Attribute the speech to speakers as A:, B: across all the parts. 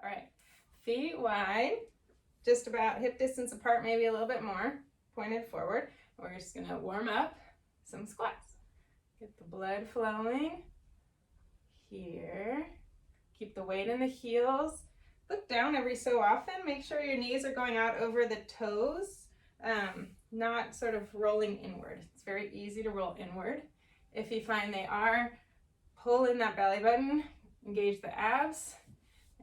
A: All right, feet wide, just about hip distance apart, maybe a little bit more, pointed forward. We're just gonna warm up some squats. Get the blood flowing here. Keep the weight in the heels. Look down every so often. Make sure your knees are going out over the toes, not sort of rolling inward. It's very easy to roll inward. If you find they are, pull in that belly button, engage the abs,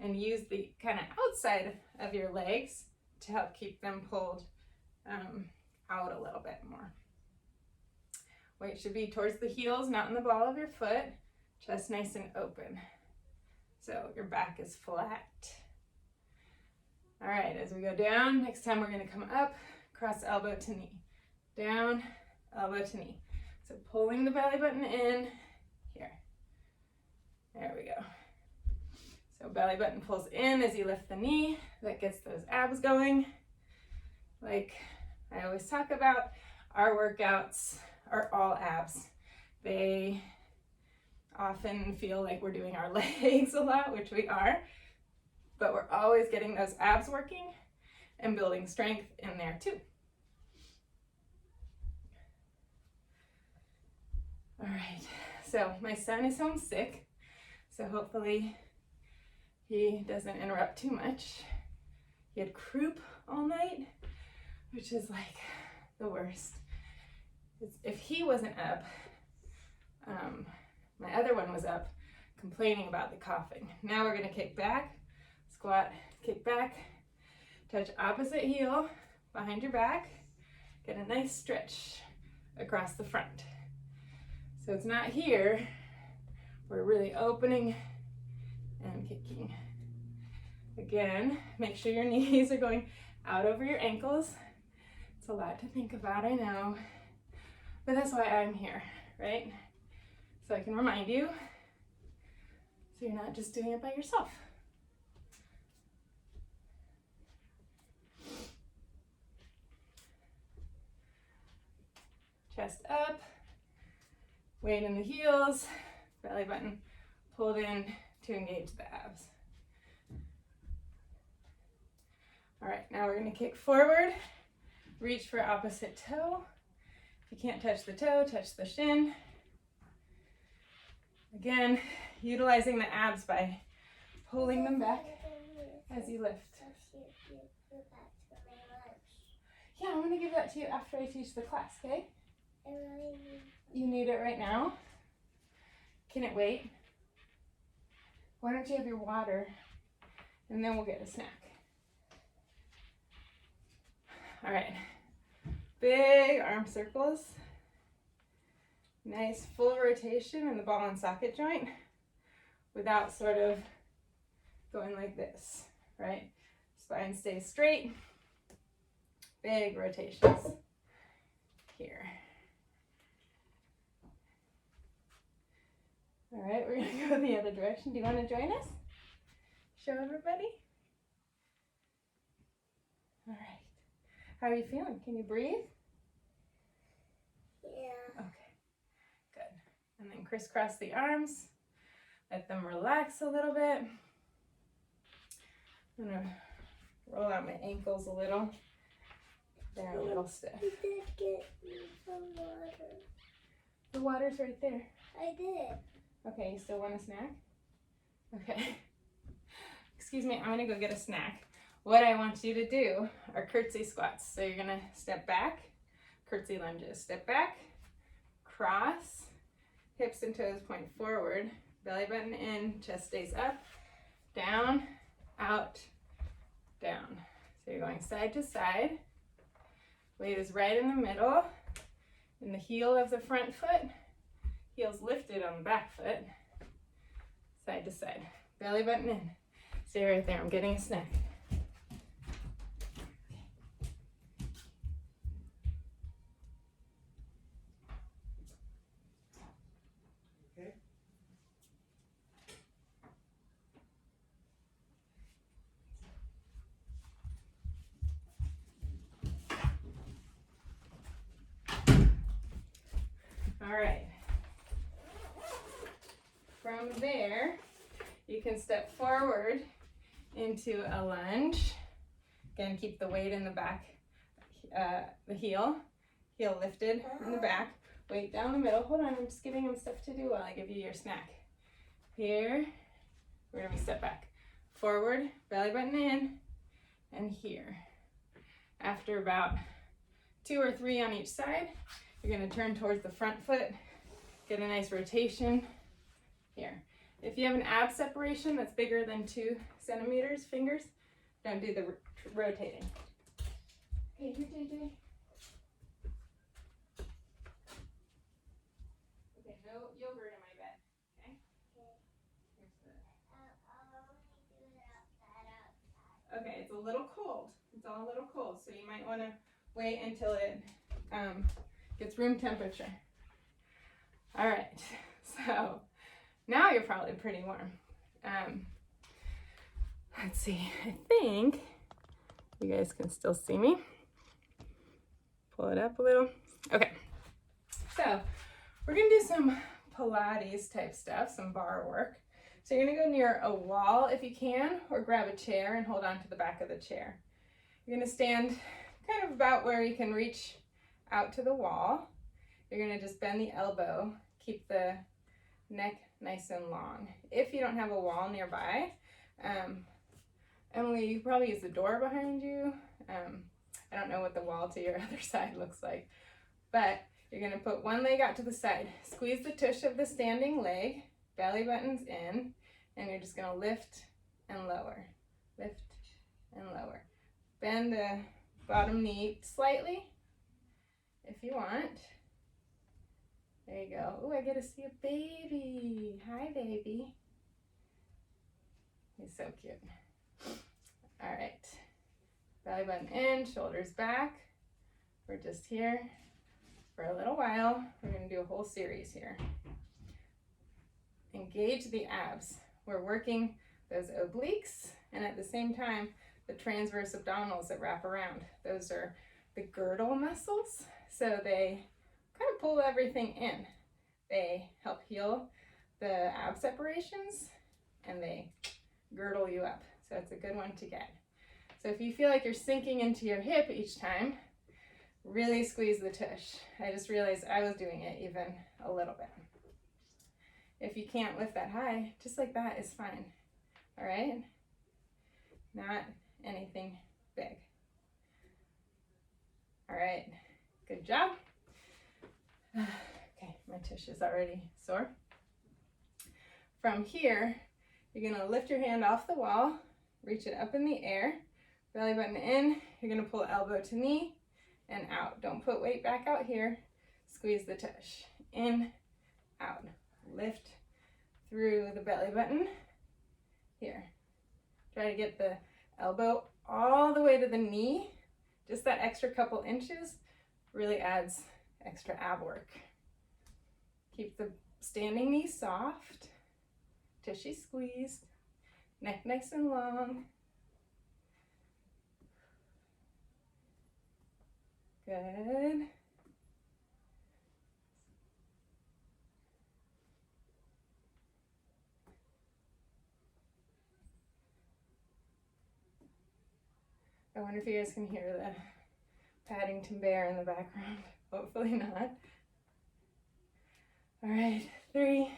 A: and use the kind of outside of your legs to help keep them pulled out a little bit more. Weight should be towards the heels, not in the ball of your foot. Chest nice and open. So your back is flat. All right, as we go down, next time we're gonna come up, cross elbow to knee. Down, elbow to knee. So pulling the belly button in here. There we go. So belly button pulls in as you lift the knee. That gets those abs going. Like I always talk about, our workouts are all abs. They often feel like we're doing our legs a lot, which we are, but we're always getting those abs working and building strength in there too. All right, so my son is home sick, so hopefully he doesn't interrupt too much. He had croup all night, which is like the worst. If he wasn't up, my other one was up complaining about the coughing. Now we're gonna kick back, squat, kick back, touch opposite heel behind your back, get a nice stretch across the front. So it's not here, we're really opening and kicking. Again, make sure your knees are going out over your ankles. It's a lot to think about, I know, but that's why I'm here, right? So I can remind you, so you're not just doing it by yourself. Chest up, weight in the heels, belly button pulled in to engage the abs. All right, now we're gonna kick forward, reach for opposite toe. If you can't touch the toe, touch the shin. Again, utilizing the abs by pulling them back as you lift. Yeah, I'm gonna give that to you after I teach the class, okay? You need it right now? Can it wait? Why don't you have your water and then we'll get a snack. All right, big arm circles. Nice full rotation in the ball and socket joint without sort of going like this, right? Spine stays straight. Big rotations here. All right, we're gonna go the other direction. Do you want to join us? Show everybody? All right. How are you feeling? Can you breathe?
B: Yeah.
A: Okay. And then crisscross the arms, let them relax a little bit. I'm gonna roll out my ankles a little. They're a little stiff.
B: You did get me some water.
A: The water's right there.
B: I did.
A: Okay, you still want a snack? Okay. Excuse me, I'm gonna go get a snack. What I want you to do are curtsy squats. So you're gonna step back, curtsy lunges. Step back, cross, hips and toes point forward, belly button in, chest stays up, down, out, down. So you're going side to side. Weight is right in the middle, in the heel of the front foot, heels lifted on the back foot, side to side. Belly button in. Stay right there, I'm getting a snack. All right. From there, you can step forward into a lunge. Again, keep the weight in the back, the heel lifted in the back, weight down the middle. Hold on, I'm just giving him stuff to do while I give you your snack. Here, we're gonna be step back. Forward, belly button in, and here. After about 2 or 3 on each side, you're gonna turn towards the front foot, get a nice rotation here. If you have an ab separation that's bigger than 2 centimeters, fingers, don't do the rotating. Okay, here, JJ. Okay, no yogurt in my bed, okay? Here's the... Okay, it's a little cold. It's all a little cold, so you might want to wait until it gets room temperature. All right, so now you're probably pretty warm. Let's see, I think you guys can still see me. Pull it up a little. Okay, so we're gonna do some Pilates type stuff, some bar work. So you're gonna go near a wall if you can, or grab a chair and hold on to the back of the chair. You're gonna stand kind of about where you can reach out to the wall. You're gonna just bend the elbow, keep the neck nice and long. If you don't have a wall nearby, Emily, you probably use the door behind you. I don't know what the wall to your other side looks like, but you're gonna put one leg out to the side, squeeze the tush of the standing leg, belly button's in, and you're just gonna lift and lower, lift and lower. Bend the bottom knee slightly if you want. There you go. Oh, I get to see a baby. Hi, baby. He's so cute. All right. Belly button in, shoulders back. We're just here for a little while. We're going to do a whole series here. Engage the abs. We're working those obliques and at the same time the transverse abdominals that wrap around. Those are the girdle muscles. So they kind of pull everything in. They help heal the ab separations and they girdle you up. So it's a good one to get. So if you feel like you're sinking into your hip each time, really squeeze the tush. I just realized I was doing it even a little bit. If you can't lift that high, just like that is fine. All right? Not anything big. All right, good job. Okay, my tush is already sore. From here, you're gonna lift your hand off the wall, reach it up in the air, belly button in, you're gonna pull elbow to knee and out. Don't put weight back out here. Squeeze the tush. In, out. Lift through the belly button. Here. Try to get the elbow all the way to the knee. Just that extra couple inches really adds extra ab work. Keep the standing knee soft. Tushy squeezed. Neck nice and long. Good. I wonder if you guys can hear the Paddington Bear in the background. Hopefully not. All right, 3,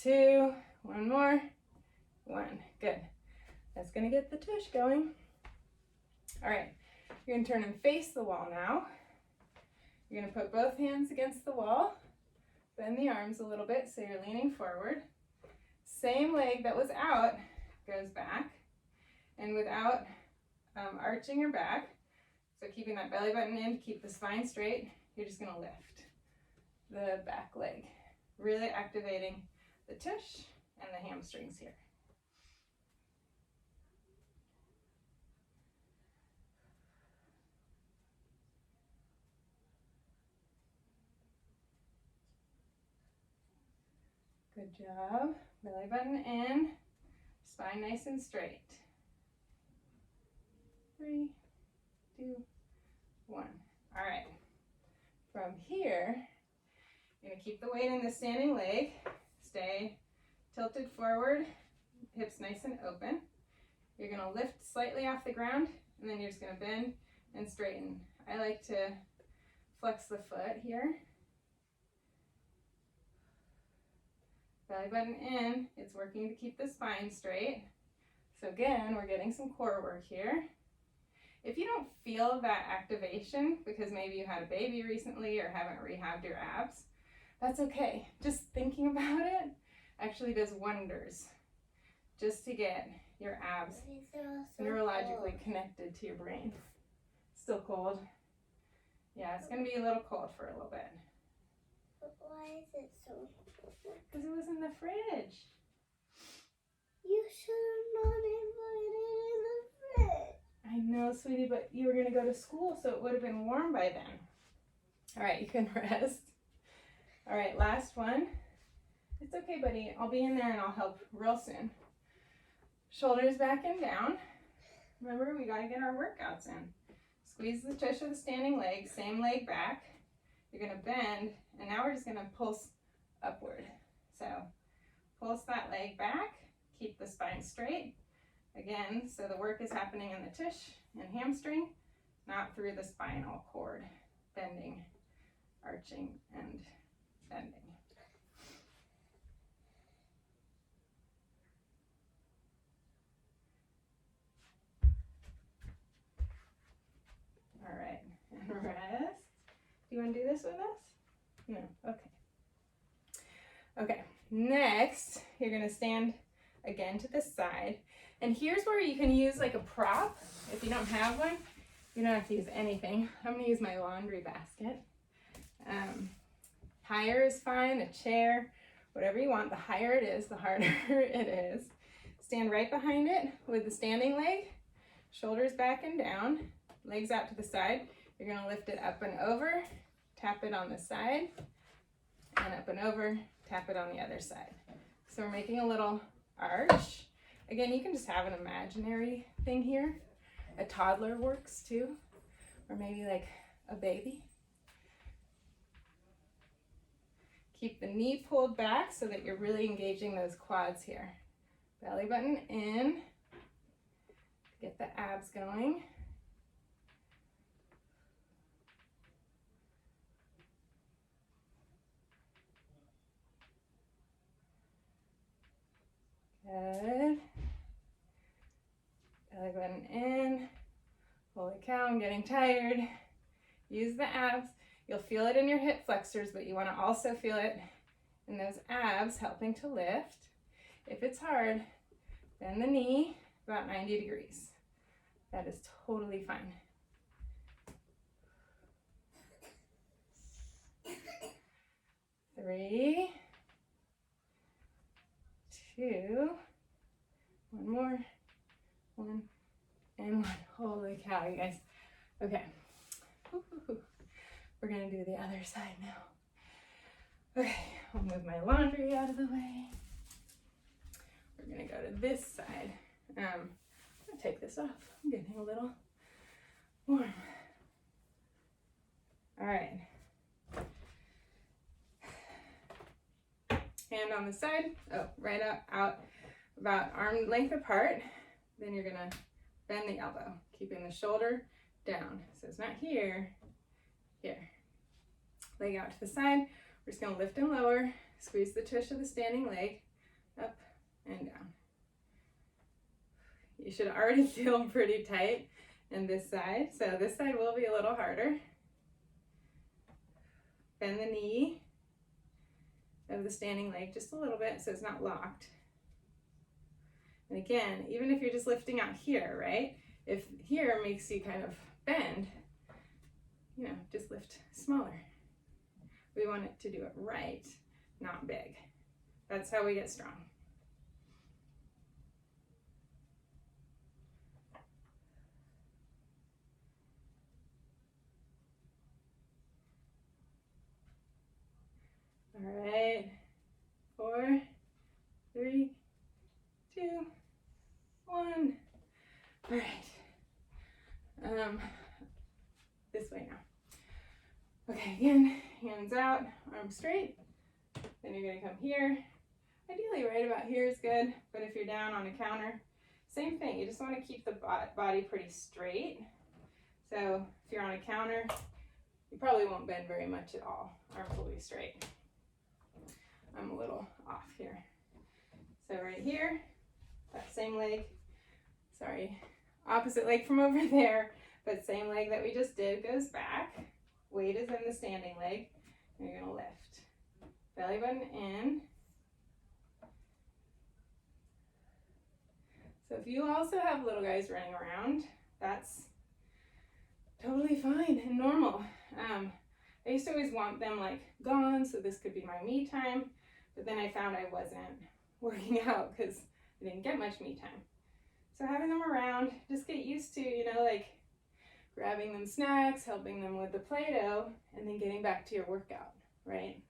A: 2, one more, 1. Good. That's gonna get the tush going. All right, you're gonna turn and face the wall now. You're gonna put both hands against the wall, bend the arms a little bit so you're leaning forward. Same leg that was out goes back, and without arching your back, so keeping that belly button in to keep the spine straight, you're just gonna lift the back leg, really activating the tush and the hamstrings here. Good job. Belly button in, spine nice and straight. 3, 2, 1. All right. From here, you're gonna keep the weight in the standing leg. Stay tilted forward, hips nice and open. You're gonna lift slightly off the ground, and then you're just gonna bend and straighten. I like to flex the foot here. Belly button in, it's working to keep the spine straight. So again, we're getting some core work here. If you don't feel that activation, because maybe you had a baby recently or haven't rehabbed your abs, that's okay. Just thinking about it actually does wonders just to get your abs neurologically connected to your brain. Still cold? Yeah, it's gonna be a little cold for a little bit.
B: But why is it so cold?
A: Because it was in the fridge.
B: You should have not invited it in the fridge.
A: I know, sweetie, but you were gonna go to school, so it would have been warm by then. All right, you can rest. All right, last one. It's okay, buddy. I'll be in there and I'll help real soon. Shoulders back and down. Remember, we gotta get our workouts in. Squeeze the tush of the standing leg, same leg back. You're gonna bend, and now we're just gonna pulse upward. So pulse that leg back, keep the spine straight. Again, so the work is happening in the tush and hamstring, not through the spinal cord. Bending, arching, and bending. All right, and rest. Do you want to do this with us? No, okay. Okay, next, you're gonna stand again to the side. And here's where you can use like a prop. If you don't have one, you don't have to use anything. I'm gonna use my laundry basket. Higher is fine, a chair, whatever you want. The higher it is, the harder it is. Stand right behind it with the standing leg, shoulders back and down, legs out to the side. You're gonna lift it up and over, tap it on the side, and up and over, tap it on the other side. So we're making a little arch. Again, you can just have an imaginary thing here. A toddler works too, or maybe like a baby. Keep the knee pulled back so that you're really engaging those quads here. Belly button in. Get the abs going. Good. Belly button in. Holy cow, I'm getting tired. Use the abs. You'll feel it in your hip flexors, but you want to also feel it in those abs helping to lift. If it's hard, bend the knee about 90 degrees. That is totally fine. Three, two, one more, one, and one. Holy cow, you guys. Okay. We're gonna do the other side now. Okay, I'll move my laundry out of the way. We're gonna go to this side. I'm gonna take this off. I'm getting a little warm. All right. Hand on the side. Oh, right out about arm length apart. Then you're gonna bend the elbow, keeping the shoulder down. So it's not here, here. Leg out to the side. We're just gonna lift and lower, squeeze the tush of the standing leg, up and down. You should already feel pretty tight in this side, so this side will be a little harder. Bend the knee of the standing leg just a little bit so it's not locked. And again, even if you're just lifting out here, right? If here makes you kind of bend, you know, just lift smaller. We want it to do it right, not big. That's how we get strong. All right, 4, 3, 2, 1. All right. This way now. Okay, again, hands out, arms straight. Then you're gonna come here. Ideally right about here is good, but if you're down on a counter, Same thing, you just want to keep the body pretty straight. So if you're on a counter, you probably won't bend very much at all. Arms will be straight. I'm a little off here. So right here, that same leg, sorry, opposite leg from over there, but same leg that we just did goes back. Weight is in the standing leg, and you're gonna lift. Belly button in. So if you also have little guys running around, that's totally fine and normal. I used to always want them like gone, so this could be my me time, but then I found I wasn't working out because I didn't get much me time. So having them around, just get used to, you know, like grabbing them snacks, helping them with the Play-Doh, and then getting back to your workout, right?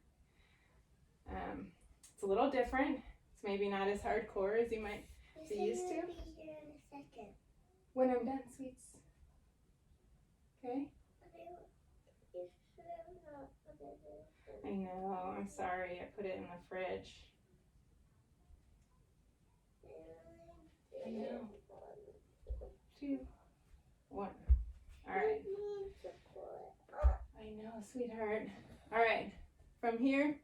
A: It's a little different. It's maybe not as hardcore as you might be used to.
B: I'll be here in a second.
A: When I'm done, sweets. Okay? I know, I'm sorry, I put it in the fridge. I know. 2, 1. All right. I know, sweetheart. All right, from here,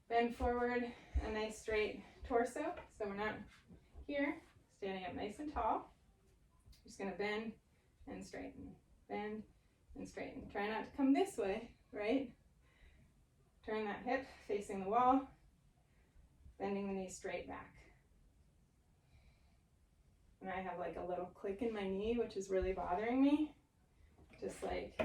A: bend forward, a nice straight torso. So we're not here, standing up nice and tall. Just gonna bend and straighten, bend and straighten. Try not to come this way, right? Turn that hip facing the wall, bending the knee straight back. And I have like a little click in my knee, which is really bothering me, just like,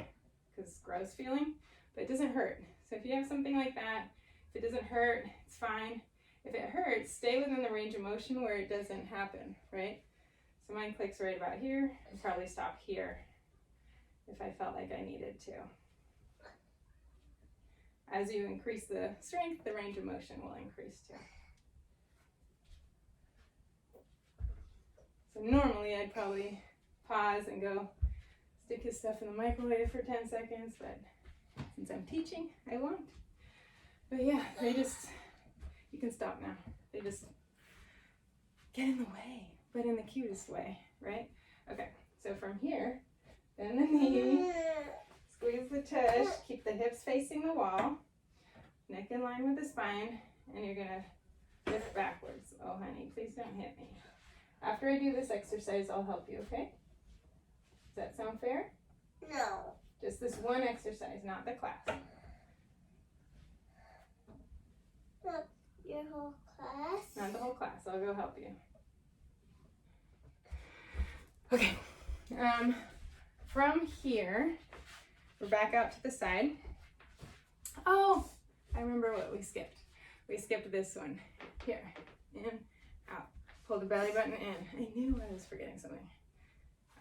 A: because gross feeling, but it doesn't hurt. So if you have something like that, if it doesn't hurt, it's fine. If it hurts, stay within the range of motion where it doesn't happen, right? So mine clicks right about here. I'd probably stop here if I felt like I needed to. As you increase the strength, the range of motion will increase too. So normally I'd probably pause and go stick his stuff in the microwave for 10 seconds, but since I'm teaching, I won't. But yeah, you can stop now. They just get in the way, but in the cutest way, right? Okay, so from here, bend the knee, squeeze the tush, keep the hips facing the wall, neck in line with the spine, and you're gonna lift backwards. Oh honey, please don't hit me. After I do this exercise, I'll help you, okay? Does that sound fair?
B: No.
A: Just this one exercise, not the class.
B: Not your whole class?
A: Not the whole class, I'll go help you. Okay, from here, we're back out to the side. Oh, I remember what we skipped. We skipped this one. Here, in, out. Pull the belly button in. I knew I was forgetting something.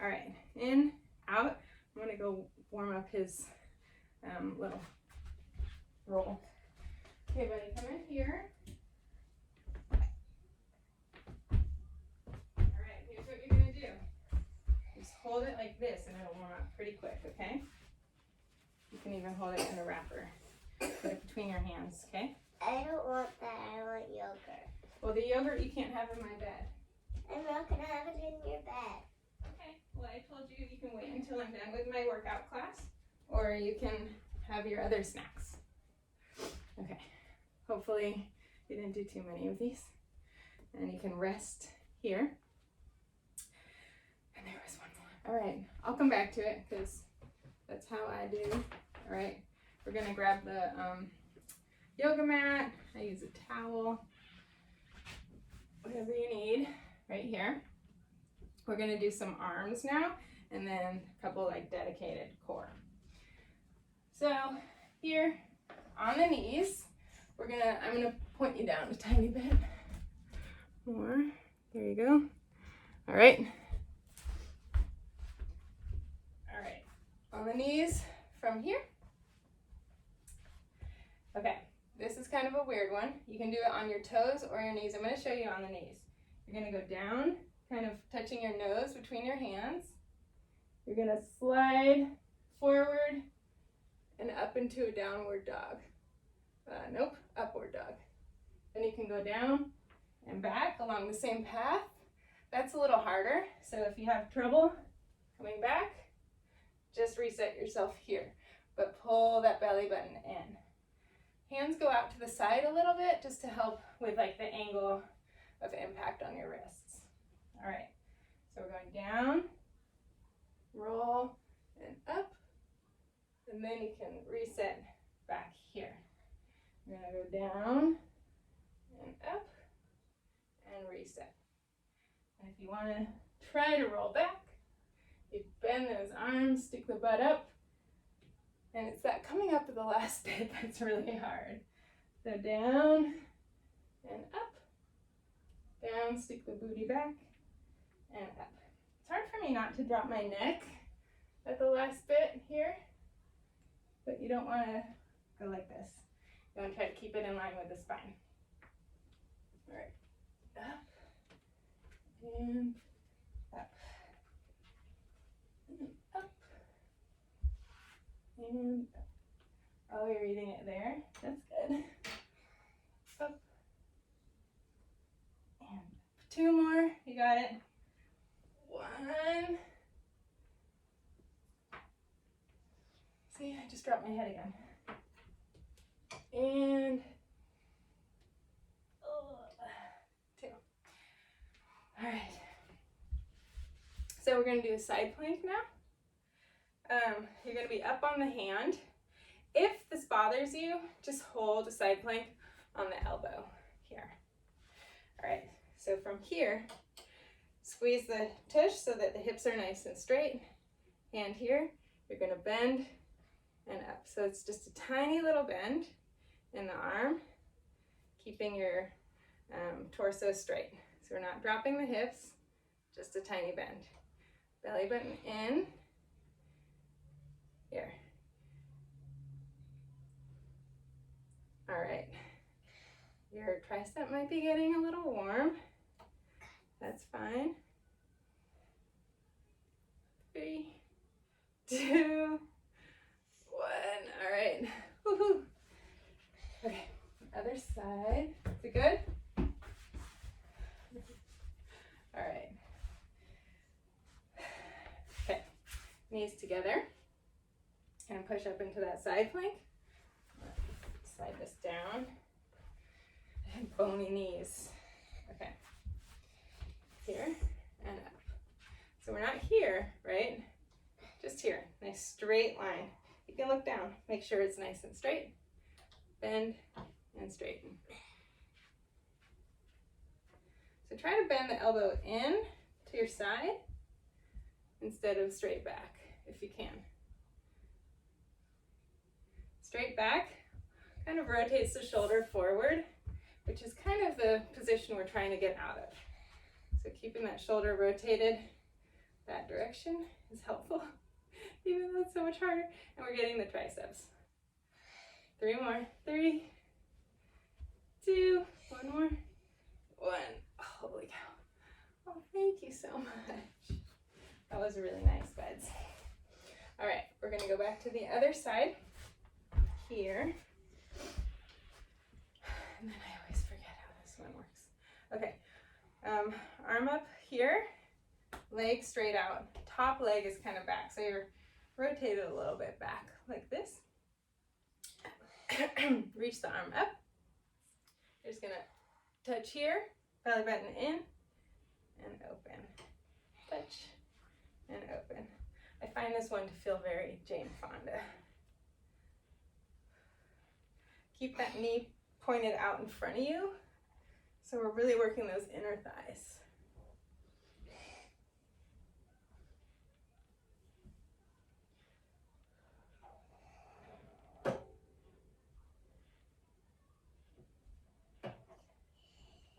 A: All right, in, out. I'm gonna go warm up his little roll. Okay, buddy, come in here. All right, here's what you're gonna do. Just hold it like this and it'll warm up pretty quick, okay? You can even hold it in the wrapper. Put it between your hands, okay?
B: I don't want that. I want yogurt.
A: Well, the yogurt you can't have in my bed.
B: I'm not going to have it in your bed.
A: Okay, well, I told you you can wait until I'm done with my workout class, or you can have your other snacks. Okay, hopefully you didn't do too many of these. And you can rest here. And there was one more. All right, I'll come back to it because that's how I do. All right, we're gonna grab the yoga mat. I use a towel, whatever you need, right here. We're gonna do some arms now, and then a couple like dedicated core. So here on the knees, I'm gonna point you down a tiny bit more. There you go. All right. All right, on the knees from here. Okay, this is kind of a weird one. You can do it on your toes or your knees. I'm gonna show you on the knees. You're gonna go down, kind of touching your nose between your hands. You're gonna slide forward and up into a downward dog. Nope, upward dog. Then you can go down and back along the same path. That's a little harder, so if you have trouble coming back, just reset yourself here, but pull that belly button in. Hands go out to the side a little bit just to help with like the angle of impact on your wrists. All right, so we're going down, roll, and up, and then you can reset back here. We're gonna go down and up and reset. And if you wanna try to roll back, you bend those arms, stick the butt up, and it's that coming up at the last bit that's really hard. So down and up, down, stick the booty back, and up. It's hard for me not to drop my neck at the last bit here, but you don't want to go like this. You want to try to keep it in line with the spine. All right, up and up, and up, and up. Oh, you're reading it there. That's good. Up and up. 2 more. You got it. 1. See, I just dropped my head again. And 2. All right. So we're going to do a side plank now. You're going to be up on the hand. If this bothers you, just hold a side plank on the elbow here. All right, so from here, squeeze the tush so that the hips are nice and straight. Hand here, you're gonna bend and up. So it's just a tiny little bend in the arm, keeping your torso straight. So we're not dropping the hips, just a tiny bend. Belly button in, here. All right, your tricep might be getting a little warm. That's fine. 3, 2, 1. All right. Woohoo. Okay, other side. Is it good? All right. Okay, knees together and push up into that side plank. Slide this down and bony knees. Okay, here and up. So we're not here, right? Just here, nice straight line. You can look down, make sure it's nice and straight. Bend and straighten. So try to bend the elbow in to your side instead of straight back, if you can. Straight back kind of rotates the shoulder forward, which is kind of the position we're trying to get out of. So keeping that shoulder rotated that direction is helpful, even though it's so much harder. And we're getting the triceps. 3 more. 3, 2, 1 more. 1. Holy cow. Oh, thank you so much. That was really nice, buds. All right, we're gonna go back to the other side here. And then I always forget how this one works. Okay, arm up here, leg straight out. Top leg is kind of back, so you're rotated a little bit back like this. Reach the arm up. You're just gonna touch here, belly button in, and open. Touch and open. I find this one to feel very Jane Fonda. Keep that knee pointed out in front of you. So we're really working those inner thighs.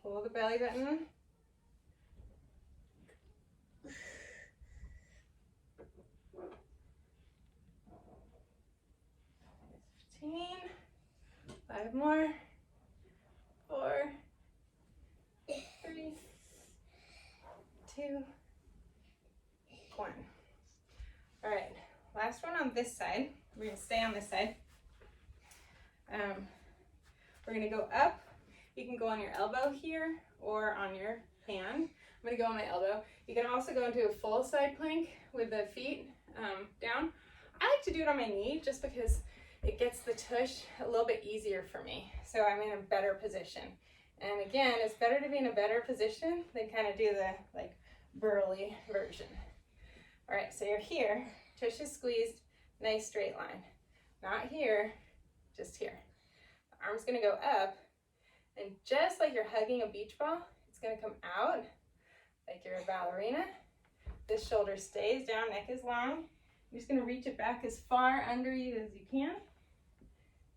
A: Pull the belly button. Five more. 4, 3, 2, 1. All right, last one on this side. We're gonna stay on this side. We're gonna go up. You can go on your elbow here or on your hand. I'm I'm gonna go on my elbow. You can also go into a full side plank with the feet down. I like to do it on my knee just because it gets the tush a little bit easier for me. So I'm in a better position. And again, it's better to be in a better position than kind of do the like burly version. All right, so you're here, tush is squeezed, nice straight line. Not here, just here. The arm's gonna go up, and just like you're hugging a beach ball, it's gonna come out like you're a ballerina. This shoulder stays down, neck is long. You're just gonna reach it back as far under you as you can,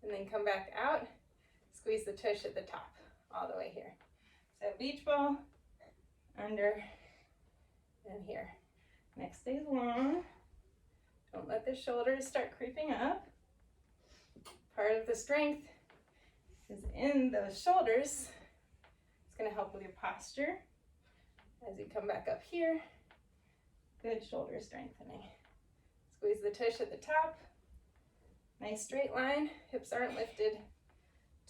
A: and then come back out, squeeze the tush at the top, all the way here. So beach ball, under, and here. Neck stays long. Don't let the shoulders start creeping up. Part of the strength is in those shoulders. It's gonna help with your posture. As you come back up here, good shoulder strengthening. Squeeze the tush at the top. Nice straight line. Hips aren't lifted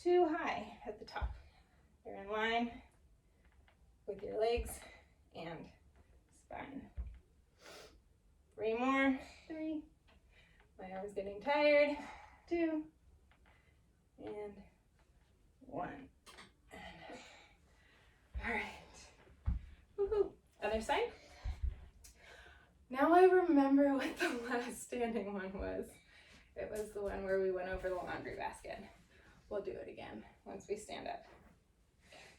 A: too high at the top. You're in line with your legs and spine. 3 more. 3. My arm's getting tired. 2. And 1. All right. Woohoo. Other side. Now I remember what the last standing one was. It was the one where we went over the laundry basket. We'll do it again once we stand up.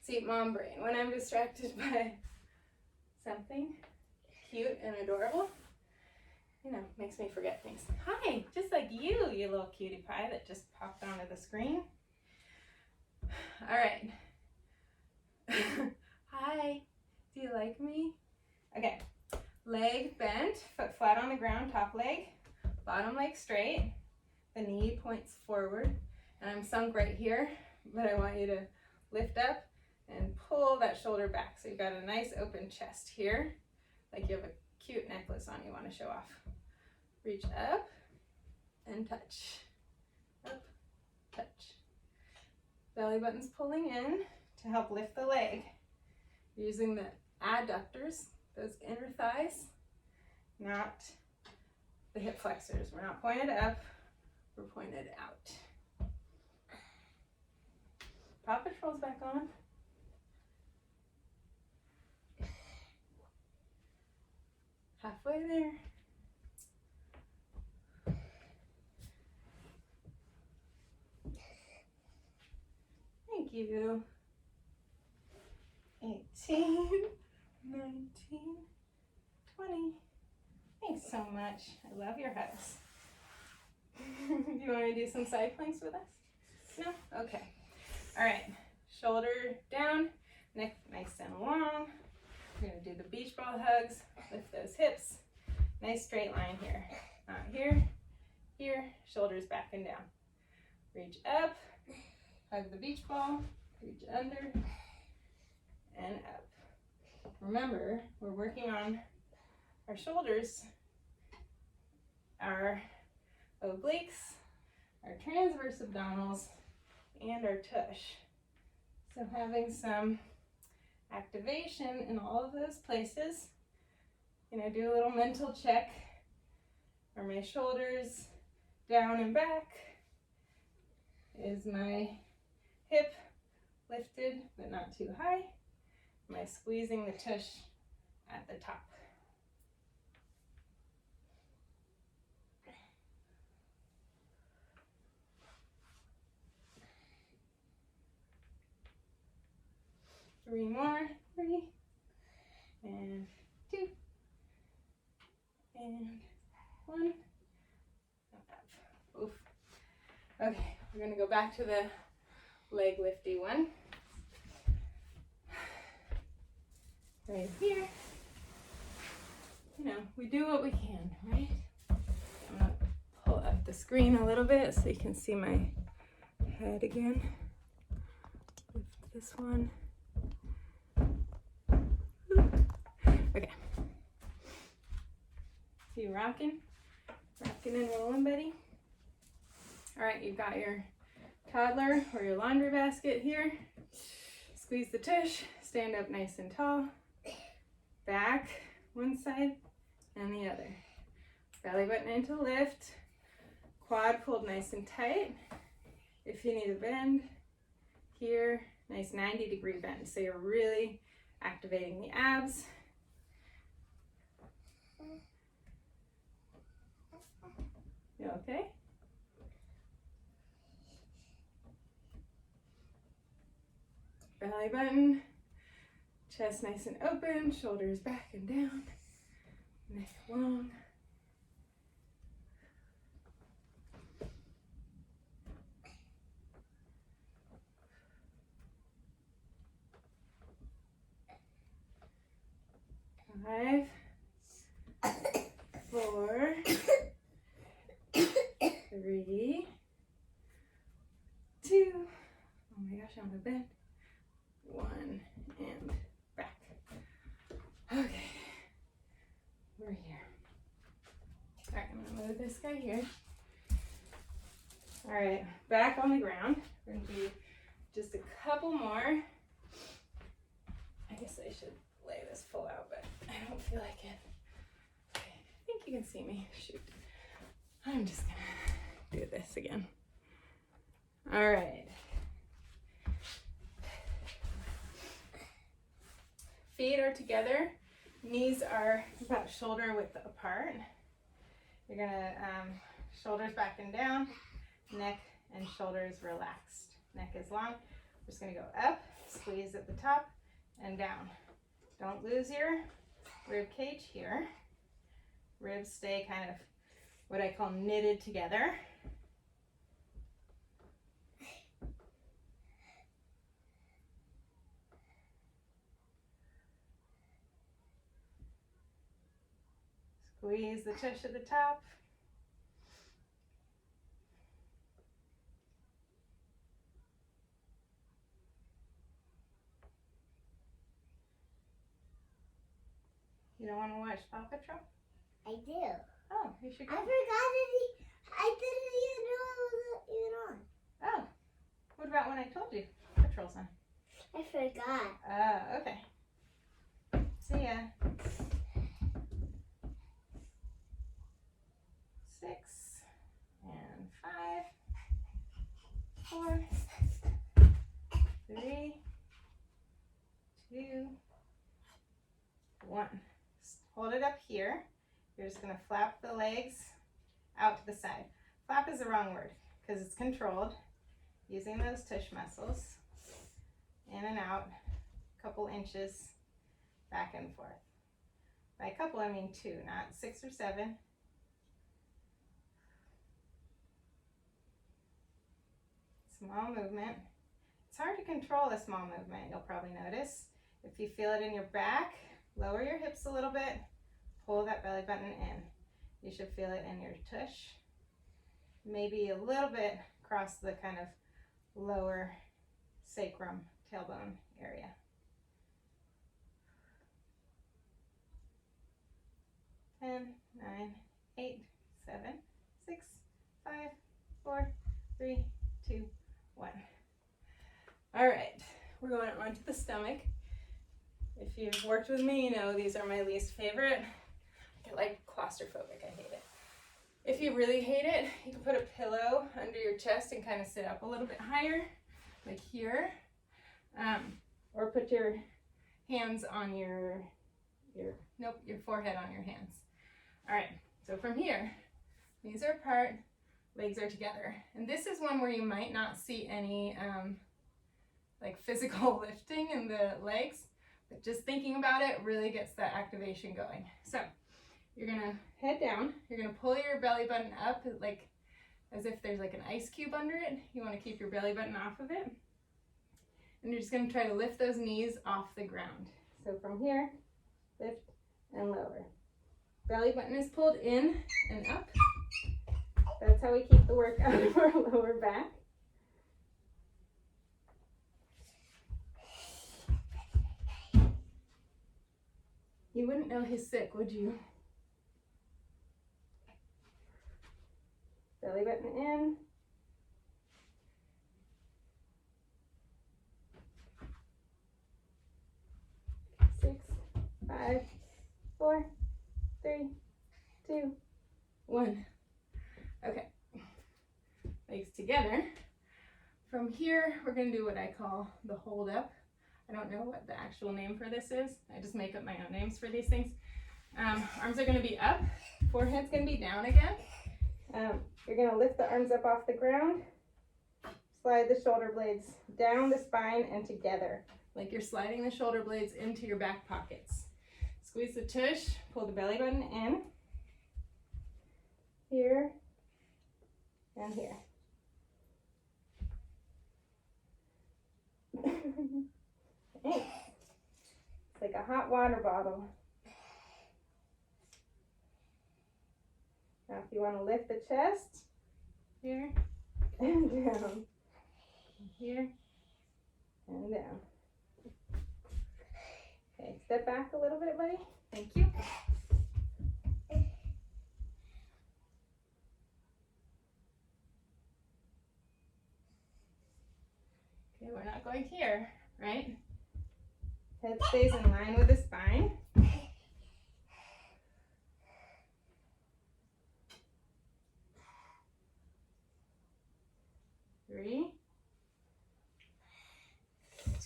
A: See, mom brain, when I'm distracted by something cute and adorable, you know, makes me forget things. Hi, just like you little cutie pie that just popped onto the screen. All right. Hi, do you like me? Okay, leg bent, foot flat on the ground, top leg, bottom leg straight, the knee points forward, and I'm sunk right here, but I want you to lift up and pull that shoulder back. So you've got a nice open chest here, like you have a cute necklace on you want to show off. Reach up and touch. Up, touch. Belly button's pulling in to help lift the leg. Using the adductors, those inner thighs, not the hip flexors. We're not pointed up, we're pointed out. Paw Patrol's back on. Halfway there. Thank you. 18, 19, 20. Thanks so much. I love your hugs. Do you want to do some side planks with us? No? Okay. All right. Shoulder down, neck nice and long. We're going to do the beach ball hugs. Lift those hips. Nice straight line here. Not here, here, shoulders back and down. Reach up, hug the beach ball, reach under, and up. Remember, we're working on our shoulders, our obliques, our transverse abdominals, and our tush. So having some activation in all of those places. You know, do a little mental check. Are my shoulders down and back? Is my hip lifted but not too high? Am I squeezing the tush at the top? Three more. 3 and 2 and 1. Oof. Okay, we're gonna go back to the leg lifty one. Right here. You know, we do what we can, right? I'm gonna pull up the screen a little bit so you can see my head again. Lift this one. Okay. So you rocking and rolling, buddy? All right, you've got your toddler or your laundry basket here. Squeeze the tush, stand up nice and tall. Back one side and the other. Belly button into lift. Quad pulled nice and tight. If you need a bend, here, nice 90-degree bend. So you're really activating the abs. You okay? Belly button, chest nice and open, shoulders back and down, neck long. Five, 4, 3, 2. Oh my gosh, I'm gonna bend. 1 and back. Okay, we're here. All right, I'm gonna move this guy here. All right, back on the ground. We're gonna do just a couple more. I guess I should lay this full out, but I don't feel like it. Okay, I think you can see me. Shoot. I'm just gonna do this again. All right. Feet are together. Knees are about shoulder width apart. You're gonna shoulders back and down, neck and shoulders relaxed. Neck is long. We're just gonna go up, squeeze at the top, and down. Don't lose your rib cage here. Ribs stay kind of what I call knitted together. Squeeze the tush at the top. You don't want to watch Paw Patrol?
B: I do.
A: Oh, you should go.
B: I forgot that I didn't even know it was even on.
A: Oh, what about when I told you Patrol's on?
B: I forgot.
A: Oh, okay. See ya. 6 and 5, 4, 3, 2, 1. Hold it up here. You're just going to flap the legs out to the side. Flap is the wrong word because it's controlled using those tush muscles. In and out, a couple inches back and forth. By a couple, I mean 2, not 6 or 7. Small movement. It's hard to control a small movement, you'll probably notice. If you feel it in your back, lower your hips a little bit, pull that belly button in. You should feel it in your tush. Maybe a little bit across the kind of lower sacrum, tailbone area. Ten, 9, 8, 7, 6, 5, 4, 3, 2, 1. All right, we're going on to the stomach. If you've worked with me, you know these are my least favorite. I get like claustrophobic, I hate it. If you really hate it, you can put a pillow under your chest and kind of sit up a little bit higher, like here. Or put your hands on your forehead on your hands. All right, so from here, knees are apart, legs are together. And this is one where you might not see any like physical lifting in the legs, but just thinking about it really gets that activation going. So you're gonna head down, you're gonna pull your belly button up like as if there's like an ice cube under it. You wanna keep your belly button off of it. And you're just gonna try to lift those knees off the ground. So from here, lift and lower. Belly button is pulled in and up. That's how we keep the work out of our lower back. You wouldn't know he's sick, would you? Belly button in. Six, 5, 4, 3, 2, 1. Okay, legs together. From here, we're gonna do what I call the hold up. I don't know what the actual name for this is. I just make up my own names for these things. Arms are gonna be up, forehead's gonna be down again. You're gonna lift the arms up off the ground, slide the shoulder blades down the spine and together, like you're sliding the shoulder blades into your back pockets. Squeeze the tush, pull the belly button in, here, and here. It's like a hot water bottle. Now if you want to lift the chest, here and down, here and down. Okay, step back a little bit, buddy. Thank you. Okay, we're not going here, right? Head stays in line with the spine. 3,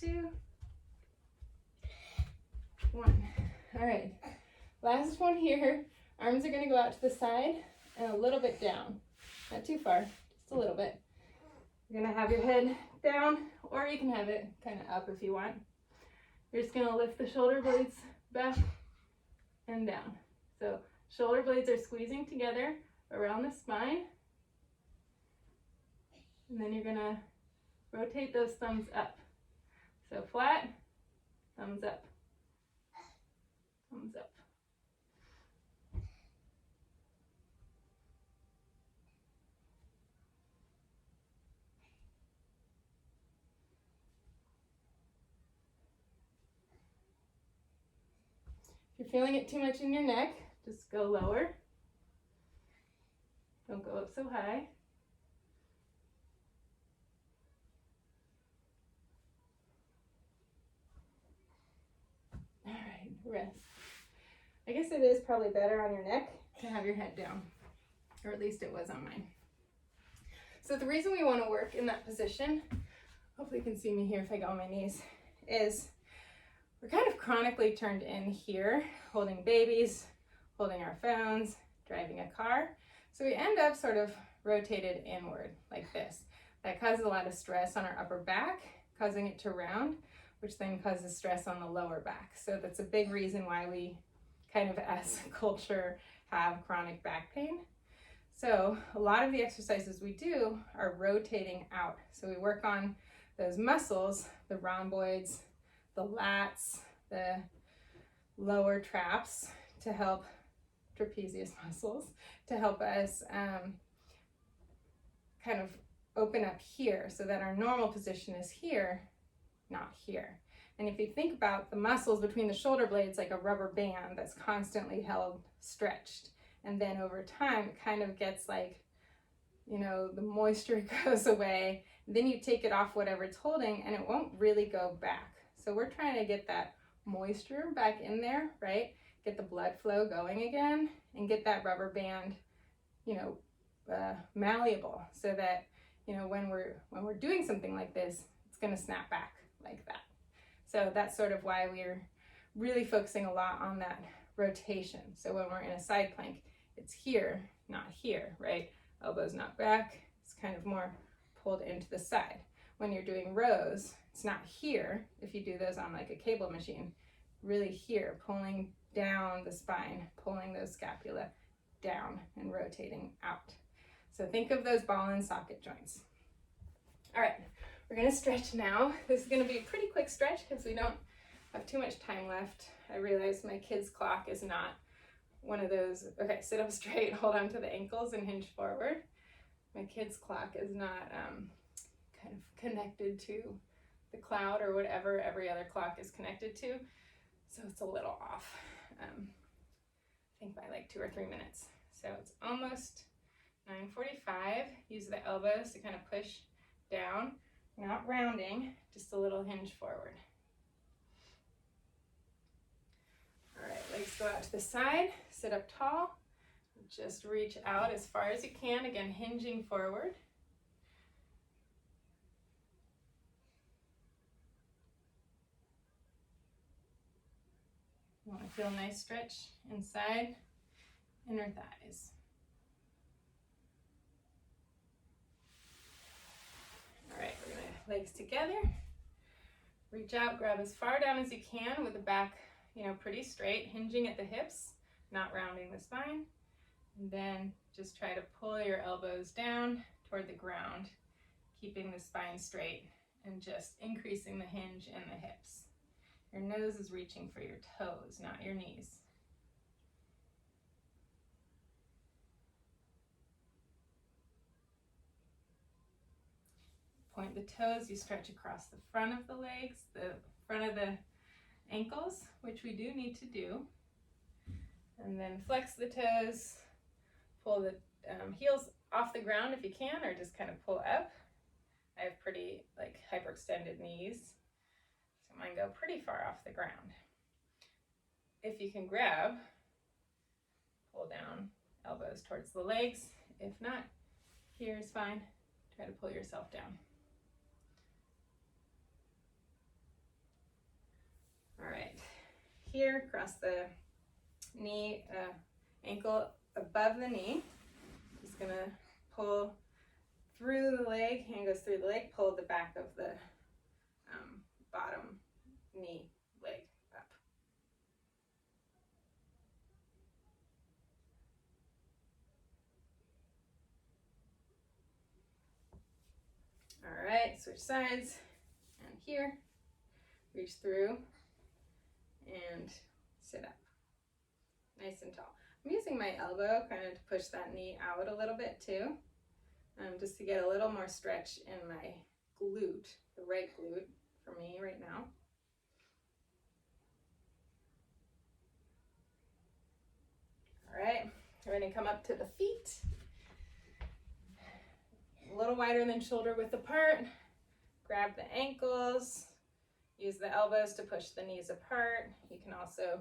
A: 2, 1. All right, last one here. Arms are gonna go out to the side and a little bit down. Not too far, just a little bit. You're gonna have your head down, or you can have it kind of up if you want. You're just gonna lift the shoulder blades back and down. So shoulder blades are squeezing together around the spine. And then you're gonna rotate those thumbs up. So flat, thumbs up, thumbs up. If you're feeling it too much in your neck, just go lower. Don't go up so high. All right, rest. I guess it is probably better on your neck to have your head down, or at least it was on mine. So the reason we want to work in that position, hopefully you can see me here if I go on my knees, is we're kind of chronically turned in here, holding babies, holding our phones, driving a car. So we end up sort of rotated inward like this. That causes a lot of stress on our upper back, causing it to round, which then causes stress on the lower back. So that's a big reason why we kind of as a culture have chronic back pain. So a lot of the exercises we do are rotating out. So we work on those muscles, the rhomboids, the lats, the lower traps to help, trapezius muscles, to help us kind of open up here so that our normal position is here, not here. And if you think about the muscles between the shoulder blades like a rubber band that's constantly held stretched, and then over time it kind of gets like, you know, the moisture goes away, then you take it off whatever it's holding and it won't really go back. So we're trying to get that moisture back in there, right? Get the blood flow going again and get that rubber band, you know, malleable so that, you know, when we're doing something like this, it's going to snap back like that. So that's sort of why we're really focusing a lot on that rotation. So when we're in a side plank, it's here, not here, right? Elbows not back, it's kind of more pulled into the side. When you're doing rows, it's not here, if you do those on like a cable machine, really here, pulling down the spine, pulling those scapula down and rotating out. So think of those ball and socket joints. All right, we're gonna stretch now. This is gonna be a pretty quick stretch because we don't have too much time left. I realize my kid's clock is not one of those, okay, sit up straight, hold on to the ankles and hinge forward. My kid's clock is not kind of connected to the cloud or whatever every other clock is connected to. So it's a little off, I think by like 2 or 3 minutes. So it's almost 9:45. Use the elbows to kind of push down, not rounding, just a little hinge forward. All right, legs Let's go out to the side, sit up tall, just reach out as far as you can, again hinging forward. You want to feel a nice stretch inside inner thighs. All right, we're gonna legs together. Reach out, grab as far down as you can with the back, pretty straight, hinging at the hips, not rounding the spine. And then just try to pull your elbows down toward the ground, keeping the spine straight and just increasing the hinge in the hips. Your nose is reaching for your toes, not your knees. Point the toes, you stretch across the front of the legs, the front of the ankles, which we do need to do. And then flex the toes, pull the heels off the ground if you can, or just kind of pull up. I have pretty hyperextended knees, so mine go pretty far off the ground. If you can grab, pull down, elbows towards the legs. If not, here is fine. Try to pull yourself down. All right, here, cross the knee, ankle above the knee. Just gonna pull through the leg, hand goes through the leg, pull the back of the bottom knee leg up. All right, switch sides, and here, reach through and sit up, nice and tall. I'm using my elbow kind of to push that knee out a little bit too, just to get a little more stretch in my glute, the right glute for me right now. All right, we're gonna come up to the feet. A little wider than shoulder width apart. Grab the ankles. Use the elbows to push the knees apart. You can also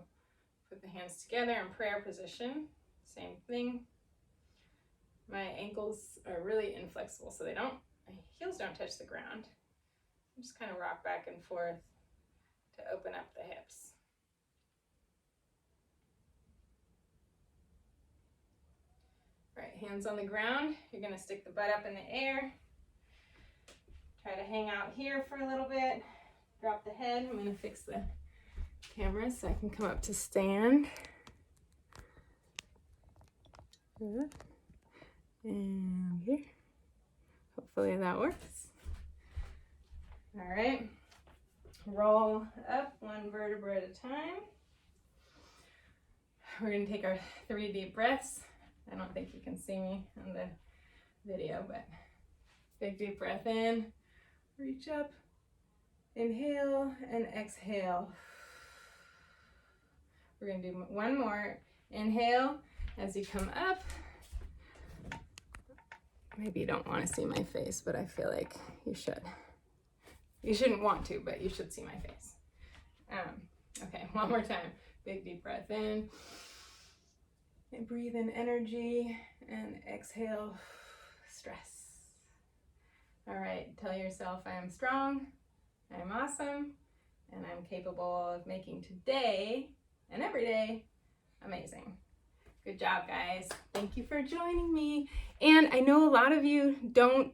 A: put the hands together in prayer position. Same thing. My ankles are really inflexible, so my heels don't touch the ground. I just kind of rock back and forth to open up the hips. All right, hands on the ground. You're gonna stick the butt up in the air. Try to hang out here for a little bit. Drop the head. I'm gonna fix the camera so I can come up to stand. And here. Hopefully that works. All right. Roll up one vertebra at a time. We're gonna take our 3 deep breaths. I don't think you can see me on the video, but big deep breath in, reach up, inhale and exhale. We're gonna do one more. Inhale as you come up. Maybe you don't want to see my face, but I feel like you should. You shouldn't want to, but you should see my face. Okay, one more time. Big deep breath in. And breathe in energy and exhale stress. All right, tell yourself I am strong, I am awesome, and I'm capable of making today and every day amazing. Good job, guys. Thank you for joining me. And I know a lot of you don't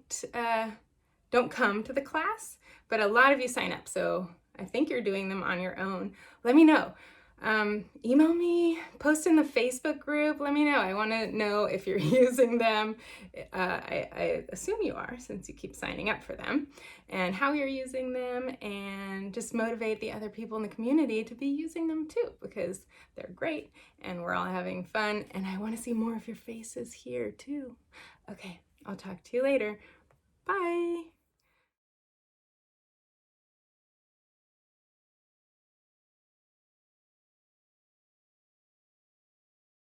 A: come to the class, but a lot of you sign up, so I think you're doing them on your own. Let me know. Email me, post in the Facebook group, let me know. I want to know if you're using them. I assume you are, since you keep signing up for them, and how you're using them, and just motivate the other people in the community to be using them too, because they're great and we're all having fun, and I want to see more of your faces here too. Okay, I'll talk to you later. Bye.